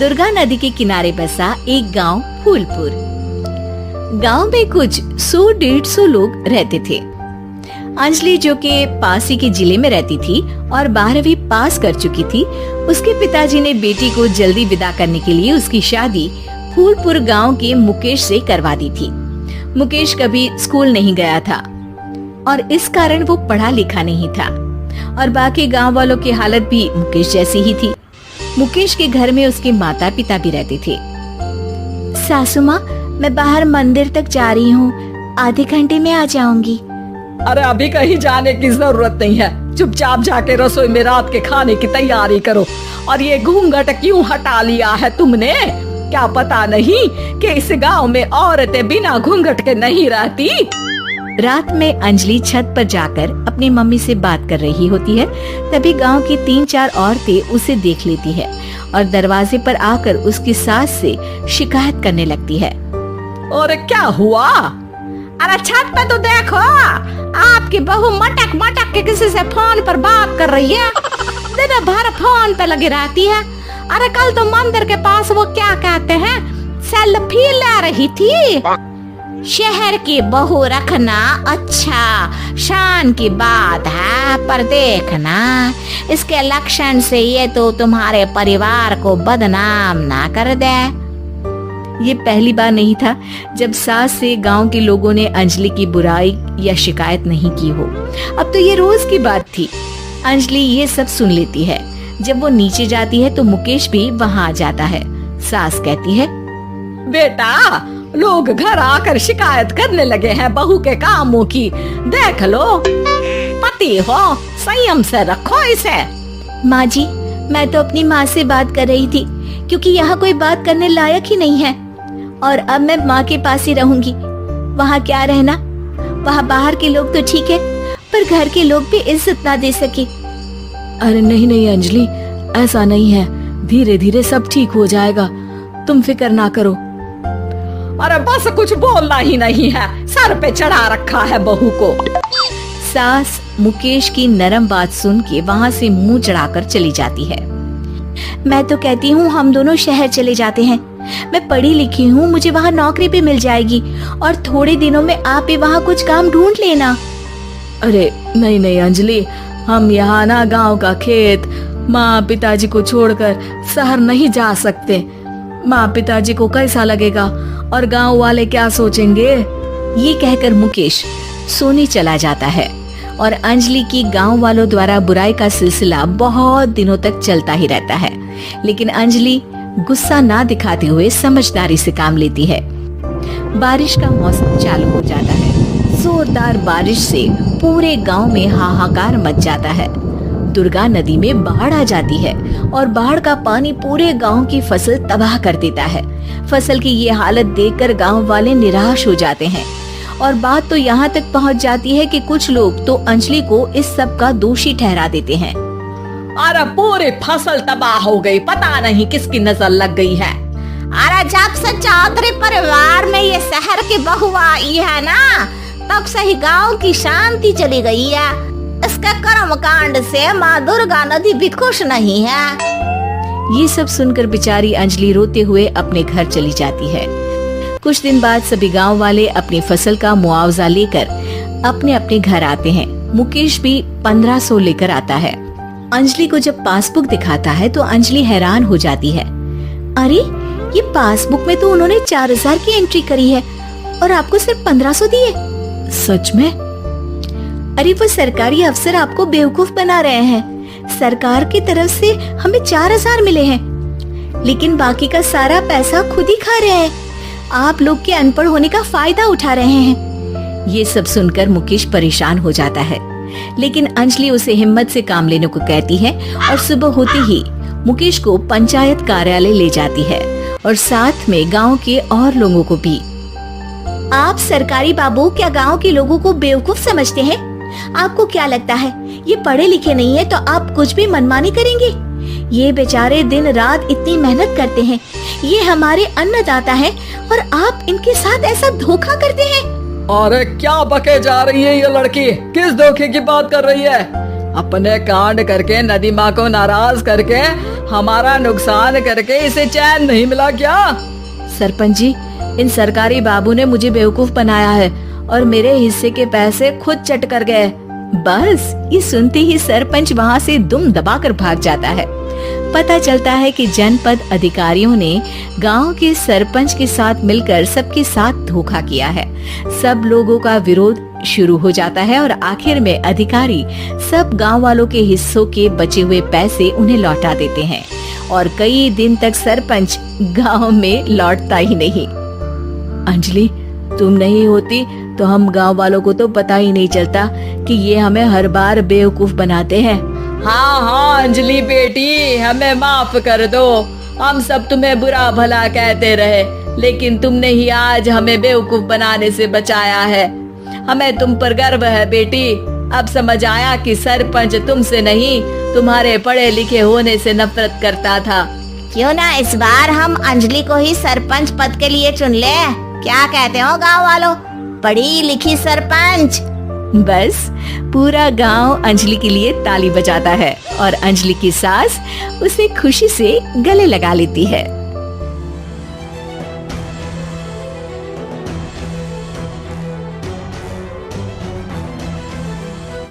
दुर्गा नदी के किनारे बसा एक गांव फूलपुर। गांव में कुछ 100-150 लोग रहते थे। अंजलि, जो कि पास ही के जिले में रहती थी और 12वीं पास कर चुकी थी, उसके पिताजी ने बेटी को जल्दी विदा करने के लिए उसकी शादी फूलपुर गांव के मुकेश से करवा दी थी। मुकेश कभी स्कूल नहीं गया था और इस कारण वो पढ़ा लिखा नहीं था और बाकी गांव वालों की हालत भी मुकेश जैसी ही थी। मुकेश के घर में उसके माता पिता भी रहते थे। सासू माँ, मैं बाहर मंदिर तक जा रही हूँ, आधे घंटे में आ जाऊंगी। अरे अभी कहीं जाने की जरूरत नहीं है, चुपचाप जाके रसोई में रात के खाने की तैयारी करो। और ये घूंघट क्यों हटा लिया है तुमने? क्या पता नहीं कि इस गांव में औरतें बिना घूंघट के नहीं रहती? रात में अंजलि छत पर जाकर अपनी मम्मी से बात कर रही होती है। तभी गांव की 3-4 औरतें उसे देख लेती है और दरवाजे पर आकर उसकी सास से शिकायत करने लगती है। और क्या हुआ? अरे छत पे तो देखो, आपकी बहू मटक मटक के किसी से फोन पर बात कर रही है। दिन भर फोन पे लगी रहती है। अरे कल तो मंदिर के पास वो क्या कहते हैं, सेल्फी ले रही थी। शहर की बहू रखना अच्छा शान की बात है, पर देखना इसके लक्षण से ये तो तुम्हारे परिवार को बदनाम ना कर दे। ये पहली बार नहीं था जब सास से गांव के लोगों ने अंजलि की बुराई या शिकायत नहीं की हो। अब तो ये रोज की बात थी। अंजलि ये सब सुन लेती है। जब वो नीचे जाती है तो मुकेश भी वहाँ आ जाता है। सास कहती है, बेटा, लोग घर आकर शिकायत करने लगे हैं बहू के कामों की। देख लो, पति हो, संयम से रखो इसे। माँ जी, मैं तो अपनी माँ से बात कर रही थी क्योंकि यहाँ कोई बात करने लायक ही नहीं है और अब मैं माँ के पास ही रहूंगी। वहाँ क्या रहना, वहाँ बाहर के लोग तो ठीक है पर घर के लोग भी इज्जत ना दे सके। अरे नहीं नहीं अंजलि, ऐसा नहीं है, धीरे धीरे सब ठीक हो जाएगा, तुम फिक्र ना करो। अरे बस कुछ बोलना ही नहीं है, सर पे चढ़ा रखा है बहू को। सास मुकेश की नरम बात सुन के वहाँ से मुंह चढ़ाकर चली जाती है। मैं तो कहती हूँ हम दोनों शहर चले जाते हैं। मैं पढ़ी लिखी हूँ, मुझे वहाँ नौकरी भी मिल जाएगी और थोड़े दिनों में आप भी वहाँ कुछ काम ढूंढ लेना। अरे नहीं नहीं अंजलि, हम यहाँ ना गांव का खेत, माँ पिताजी को छोड़कर शहर नहीं जा सकते। माँ पिताजी को कैसा लगेगा और गांव वाले क्या सोचेंगे? ये कहकर मुकेश सोने चला जाता है और अंजलि की गांव वालों द्वारा बुराई का सिलसिला बहुत दिनों तक चलता ही रहता है। लेकिन अंजलि गुस्सा ना दिखाते हुए समझदारी से काम लेती है। बारिश का मौसम चालू हो जाता है। जोरदार बारिश से पूरे गांव में हाहाकार मच जाता है। दुर्गा नदी में बाढ़ आ जाती है और बाढ़ का पानी पूरे गांव की फसल तबाह कर देता है। फसल की ये हालत देखकर गांव वाले निराश हो जाते हैं और बात तो यहाँ तक पहुँच जाती है कि कुछ लोग तो अंजलि को इस सब का दोषी ठहरा देते हैं। अरे पूरी फसल तबाह हो गई, पता नहीं किसकी नजर लग गई है। अरे जब से चौधरी परिवार में ये शहर की बहू आई है ना, तब से ही गांव की शांति चली गई है। इसके कर्म कांड से माँ दुर्गा नदी भी खुश नहीं है। ये सब सुनकर बेचारी अंजलि रोते हुए अपने घर चली जाती है। कुछ दिन बाद सभी गांव वाले अपनी फसल का मुआवजा लेकर अपने अपने घर आते हैं। मुकेश भी 1500 लेकर आता है। अंजलि को जब पासबुक दिखाता है तो अंजलि हैरान हो जाती है। अरे ये पासबुक में तो उन्होंने 4000 की एंट्री करी है और आपको सिर्फ 1500 दिए। सच में? अरे वो सरकारी अफसर आपको बेवकूफ बना रहे हैं। सरकार की तरफ से हमें 4000 मिले हैं, लेकिन बाकी का सारा पैसा खुद ही खा रहे हैं। आप लोग के अनपढ़ होने का फायदा उठा रहे हैं। ये सब सुनकर मुकेश परेशान हो जाता है, लेकिन अंजलि उसे हिम्मत से काम लेने को कहती है और सुबह होते ही मुकेश को पंचायत कार्यालय ले जाती है और साथ में गांव के और लोगों को भी। आप सरकारी बाबू क्या गांव के लोगों को बेवकूफ समझते हैं? आपको क्या लगता है ये पढ़े लिखे नहीं है तो आप कुछ भी मनमानी करेंगे? ये बेचारे दिन रात इतनी मेहनत करते हैं, ये हमारे अन्नदाता हैं और आप इनके साथ ऐसा धोखा करते हैं। अरे क्या बके जा रही है ये लड़की, किस धोखे की बात कर रही है? अपने कांड करके नदी माँ को नाराज करके हमारा नुकसान करके इसे चैन नहीं मिला क्या? सरपंच जी, इन सरकारी बाबू ने मुझे बेवकूफ बनाया है और मेरे हिस्से के पैसे खुद चट कर गए। बस ये सुनते ही सरपंच वहाँ से दुम दबाकर भाग जाता है। पता चलता है कि जनपद अधिकारियों ने गांव के सरपंच के साथ मिलकर सबके साथ धोखा किया है। सब लोगों का विरोध शुरू हो जाता है और आखिर में अधिकारी सब गांव वालों के हिस्सों के बचे हुए पैसे उन्हें लौटा देते हैं और कई दिन तक सरपंच गांव में लौटता ही नहीं। अंजलि, तुम नहीं होती तो हम गांव वालों को तो पता ही नहीं चलता कि ये हमें हर बार बेवकूफ बनाते हैं। हाँ हाँ अंजलि बेटी, हमें माफ कर दो। हम सब तुम्हें बुरा भला कहते रहे, लेकिन तुमने ही आज हमें बेवकूफ बनाने से बचाया है। हमें तुम पर गर्व है बेटी। अब समझ आया कि सरपंच तुमसे नहीं, तुम्हारे पढ़े लिखे होने से नफरत करता था। क्यों ना इस बार हम अंजलि को ही सरपंच पद के लिए चुन ले? क्या कहते हो गांव वालों? पढ़ी लिखी सरपंच। बस पूरा गांव अंजलि के लिए ताली बजाता है और अंजलि की सास उसे खुशी से गले लगा लेती है।